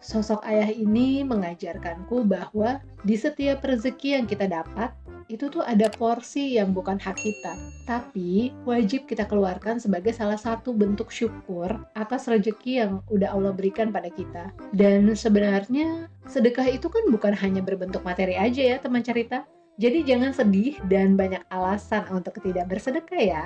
Sosok ayah ini mengajarkanku bahwa di setiap rezeki yang kita dapat, itu tuh ada porsi yang bukan hak kita, tapi wajib kita keluarkan sebagai salah satu bentuk syukur atas rezeki yang udah Allah berikan pada kita. Dan sebenarnya sedekah itu kan bukan hanya berbentuk materi aja ya teman cerita. Jadi jangan sedih dan banyak alasan untuk tidak bersedekah ya.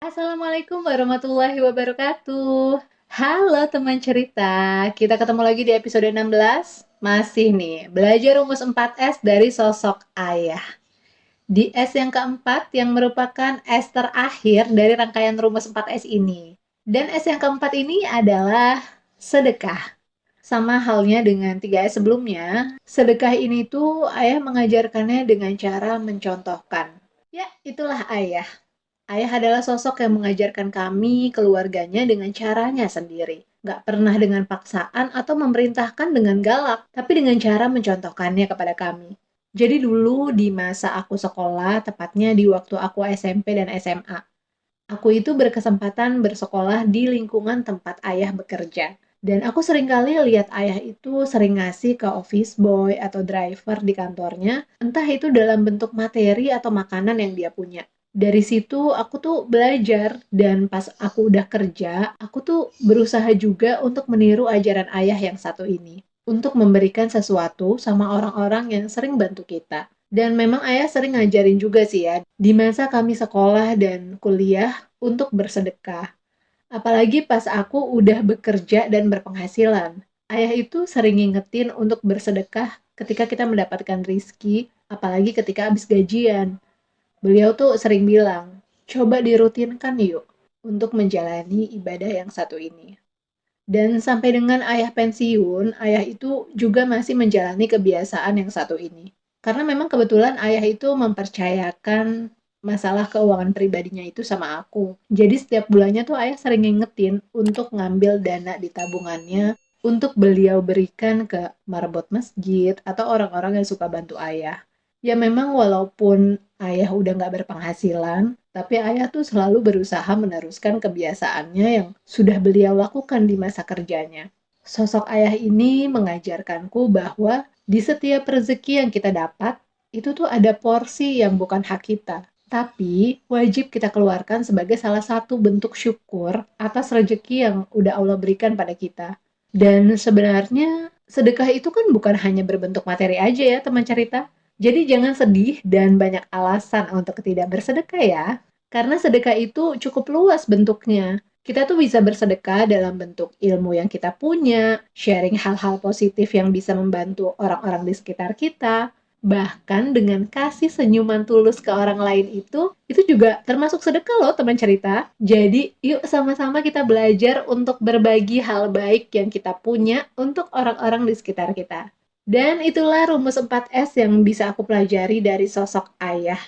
Assalamualaikum warahmatullahi wabarakatuh. Halo teman cerita, kita ketemu lagi di episode 16. Masih nih, belajar rumus 4S dari sosok ayah. Di S yang keempat yang merupakan S terakhir dari rangkaian rumus 4S ini. Dan S yang keempat ini adalah sedekah. Sama halnya dengan 3S sebelumnya, sedekah ini tuh ayah mengajarkannya dengan cara mencontohkan. Ya, itulah ayah. Ayah adalah sosok yang mengajarkan kami, keluarganya, dengan caranya sendiri. Nggak pernah dengan paksaan atau memerintahkan dengan galak, tapi dengan cara mencontohkannya kepada kami. Jadi dulu di masa aku sekolah, tepatnya di waktu aku SMP dan SMA, aku itu berkesempatan bersekolah di lingkungan tempat ayah bekerja. Dan aku seringkali lihat ayah itu sering ngasih ke office boy atau driver di kantornya, entah itu dalam bentuk materi atau makanan yang dia punya. Dari situ aku tuh belajar, dan pas aku udah kerja, aku tuh berusaha juga untuk meniru ajaran ayah yang satu ini. Untuk memberikan sesuatu sama orang-orang yang sering bantu kita. Dan memang ayah sering ngajarin juga sih ya, di masa kami sekolah dan kuliah untuk bersedekah. Apalagi pas aku udah bekerja dan berpenghasilan. Ayah itu sering ngingetin untuk bersedekah ketika kita mendapatkan rizki, apalagi ketika habis gajian. Beliau tuh sering bilang, coba dirutinkan yuk untuk menjalani ibadah yang satu ini. Dan sampai dengan ayah pensiun, ayah itu juga masih menjalani kebiasaan yang satu ini. Karena memang kebetulan ayah itu mempercayakan masalah keuangan pribadinya itu sama aku. Jadi setiap bulannya tuh ayah sering ngingetin untuk ngambil dana di tabungannya untuk beliau berikan ke marbot masjid atau orang-orang yang suka bantu ayah. Ya memang walaupun ayah udah nggak berpenghasilan, tapi ayah tuh selalu berusaha meneruskan kebiasaannya yang sudah beliau lakukan di masa kerjanya. Sosok ayah ini mengajarkanku bahwa di setiap rezeki yang kita dapat, itu tuh ada porsi yang bukan hak kita. Tapi wajib kita keluarkan sebagai salah satu bentuk syukur atas rezeki yang udah Allah berikan pada kita. Dan sebenarnya sedekah itu kan bukan hanya berbentuk materi aja ya teman cerita. Jadi jangan sedih dan banyak alasan untuk tidak bersedekah ya. Karena sedekah itu cukup luas bentuknya. Kita tuh bisa bersedekah dalam bentuk ilmu yang kita punya, sharing hal-hal positif yang bisa membantu orang-orang di sekitar kita, bahkan dengan kasih senyuman tulus ke orang lain itu juga termasuk sedekah loh teman cerita. Jadi yuk sama-sama kita belajar untuk berbagi hal baik yang kita punya untuk orang-orang di sekitar kita. Dan itulah rumus 4S yang bisa aku pelajari dari sosok ayah.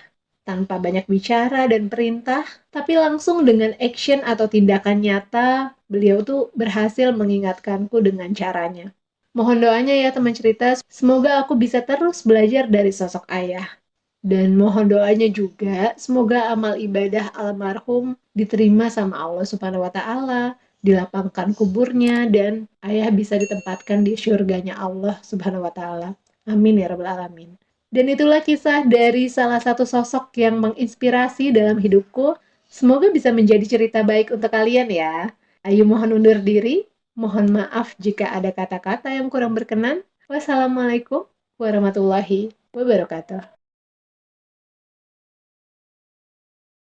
Tanpa banyak bicara dan perintah, tapi langsung dengan action atau tindakan nyata, beliau tuh berhasil mengingatkanku dengan caranya. Mohon doanya ya teman cerita, semoga aku bisa terus belajar dari sosok ayah. Dan mohon doanya juga, semoga amal ibadah almarhum diterima sama Allah Subhanahu wa Ta'ala, dilapangkan kuburnya, dan ayah bisa ditempatkan di syurganya Allah Subhanahu wa Ta'ala. Amin ya Rabbal 'Alamin. Dan itulah kisah dari salah satu sosok yang menginspirasi dalam hidupku. Semoga bisa menjadi cerita baik untuk kalian ya. Ayo mohon undur diri. Mohon maaf jika ada kata-kata yang kurang berkenan. Wassalamualaikum warahmatullahi wabarakatuh.